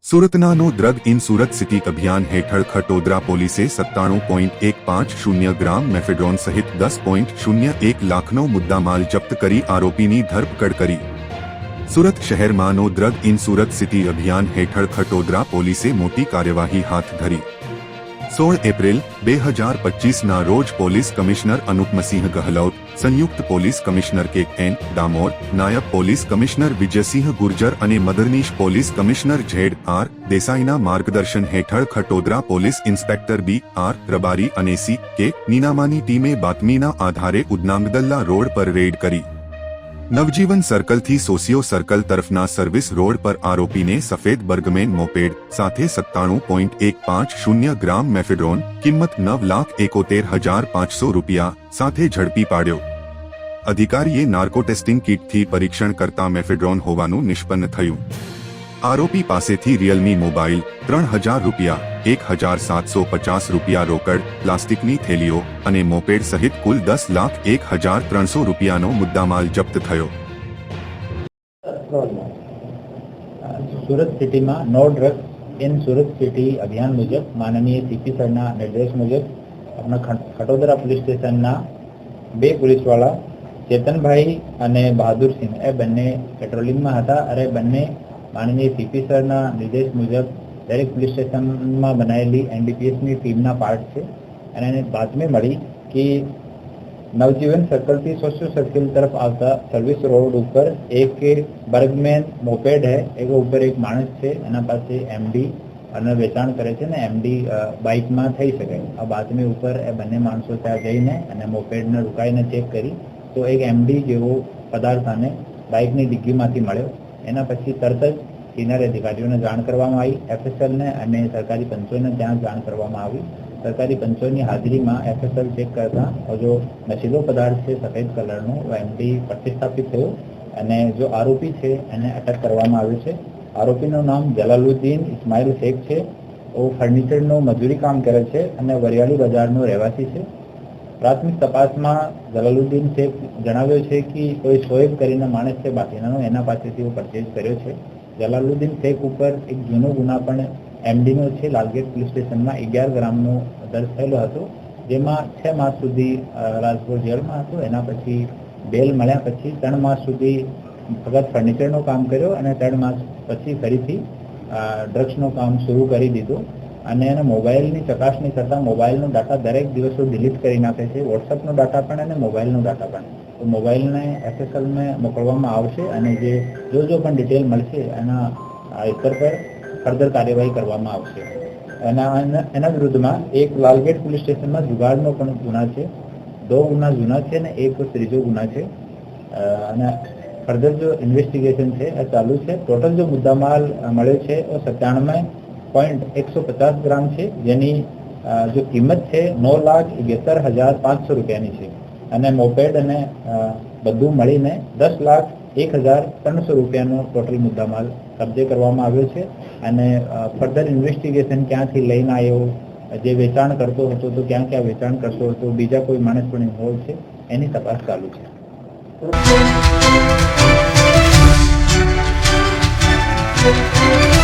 સુરતનાનો drug in Surat city અભિયાન હેઠળ ખટોદરા પોલીસે 97.150 ગ્રામ મેફેડ્રોન સહિત 10.01 લાખનો મુદ્દામાલ જપ્ત કરી આરોપીની ધરપકડ કરી। સુરત શહેરમાંનો ડ્રગ ઇન સુરત સિટી અભિયાન હેઠળ ખટોદરા પોલીસે મોટી કાર્યવાહી હાથ ધરી। 16 એપ્રિલ 2025ના રોજ પોલીસ કમિશનર અનુપમસિંહ ગહલોત, સંયુક્ત પોલીસ કમિશનર કે.એન. ડામોર, નાયબ પોલીસ કમિશનર વિજયસિંહ ગુર્જર અને મદદનીશ પોલીસ કમિશનર ઝેડ.આર. દેસાઈના માર્ગદર્શન હેઠળ ખટોદરા પોલીસ ઇન્સ્પેક્ટર બી.આર. રબારી અને સી.કે. નીનામાની ટીમે બાતમીના આધારે ઉદનાગદલ્લા રોડ પર રેડ કરી। નવજીવન સર્કલથી સોસિયો સર્કલ તરફના સર્વિસ રોડ પર આરોપીને સફેદ બર્ગમેન મોપેડ સાથે 97.150 ગ્રામ મેફેડ્રોન કિંમત 9,71,500 રૂપિયા સાથે ઝડપી પાડ્યો। અધિકારીએ નાર્કો ટેસ્ટિંગ કિટથી પરીક્ષણ કરતા મેફેડ્રોન હોવાનું નિષ્પન્ન થયું। આરોપી પાસેથી રિયલમી મોબાઈલ, 3,000 રૂપિયા, 1,750 રૂપિયા રોકડ, પ્લાસ્ટિકની થેલીઓ અને મોપેડ સહિત કુલ 10,01,300 રૂપિયાનો મુદ્દામાલ જપ્ત થયો। સુરત સિટીમાં નો ડ્રગ ઇન સુરત સિટી અભિયાન મુજબ માનનીય સીપી સરના નિર્દેશ મુજબ આપણા ખટોદરા પોલીસ સ્ટેશનના બે પોલીસવાળા ચેતનભાઈ અને બહાદુરસિંહ એ બંને પેટ્રોલિંગમાં હતા અને બંને માનનીય સીપી સરના નિર્દેશ મુજબ દરેક પોલીસ સ્ટેશનમાં બનાવેલી એનડીપીએસની ટીમના પાર્ટ છે અને એને બાતમી મળી કે નવજીવન સર્કલથી સોશિયો સર્કલ तरफ આવતા સર્વિસ રોડ ઉપર એક બર્ગમેન મોપેડ है एक ઉપર એક માણસ છે એના પાસે એમડી અને વેચાણ કરે છે ને એમડી બાઇકમાં થઈ શકે। આ બાતમી ઉપર એ બંને માણસો ત્યાં જઈને અને મોપેડને રોકાઈને ચેક કરી તો એક એમડી જેવો પદાર્થ આને બાઇકની ડિગ્ગીમાંથી મળ્યો। એના પછી તરત જ સિનિયર અધિકારીઓને જાણ કરવામાં આવી, એફએસએલને અને સરકારી પંચોને ત્યાં જાણ કરવામાં આવી। સરકારી પંચોની હાજરીમાં એફએસએલ ચેક કરતા જો નશીલો પદાર્થ છે સફેદ કલરનો એમડી પ્રતિસ્થાપિત થયો અને જો આરોપી છે એને અટક કરવામાં આવ્યો છે। આરોપીનું નામ જલાલુદ્દીન ઇસ્માઇલ શેખ છે। वो ફર્નિચરનું મજૂરી કામ કરે છે અને વરિયાળી બજારનો રહેવાસી છે। પ્રાથમિક તપાસમાં જલાલુદ્દીન શેખ જણાવ્યો છે કે કોઈ શોએબ કરીને માણસ છે બાકીનાનો એના પાસેથી પરચેઝ કર્યો છે। જલાલુદ્દીન શેખ ઉપર એક જૂનો ગુના પણ એમડીનો છે। લાલગેટ પોલીસ સ્ટેશનમાં 11 ગ્રામનો દર્જ થયેલો હતો, જેમાં 6 માસ સુધી રાજકોટ જેલમાં હતો। એના પછી બેલ મળ્યા પછી 3 માસ સુધી ફક્ત ફર્નિચરનું કામ કર્યો અને 3 માસ પછી ફરીથી ડ્રગ્સનું કામ શરૂ કરી દીધું અને એના મોબાઈલની ચકાસણી કરતાં મોબાઈલનો ડાટા દરેક દિવસો ડિલીટ કરી નાખે છે, વોટ્સઅપનો ડાટા પણ અને મોબાઈલનો ડાટા પણ। તો મોબાઈલને એફએસએલને મોકલવામાં આવશે અને જે જો પણ ડિટેલ મળશે એના આધાર પર ફર્ધર કાર્યવાહી કરવામાં આવશે। એના વિરુદ્ધમાં એક લાલગેટ પોલીસ સ્ટેશનમાં જુગાડનો પણ ગુના છે, 2 ગુના જૂના છે અને એક ત્રીજો ગુના છે અને ફર્ધર જો ઇન્વેસ્ટિગેશન છે એ ચાલુ છે। ટોટલ જો મુદ્દામાલ મળ્યો છે એ 97.150 ગ્રામ છે, જેની જો કિંમત છે 9,71,500 રૂપિયાની છે અને મોપેડ અને બધું મળીને 10,01,300 રૂપિયાનો ટોટલ મુદ્દામાલ કબજે કરવામાં આવ્યો છે અને ફર્ધર ઇન્વેસ્ટિગેશન ક્યાંથી લઈને આવ્યો, જે વેચાણ કરતો હતો તો ક્યાં ક્યાં વેચાણ કરતો હતો, બીજા કોઈ માણસ પણ ઇન્વોલ્વ છે એની તપાસ ચાલુ છે। Thank you.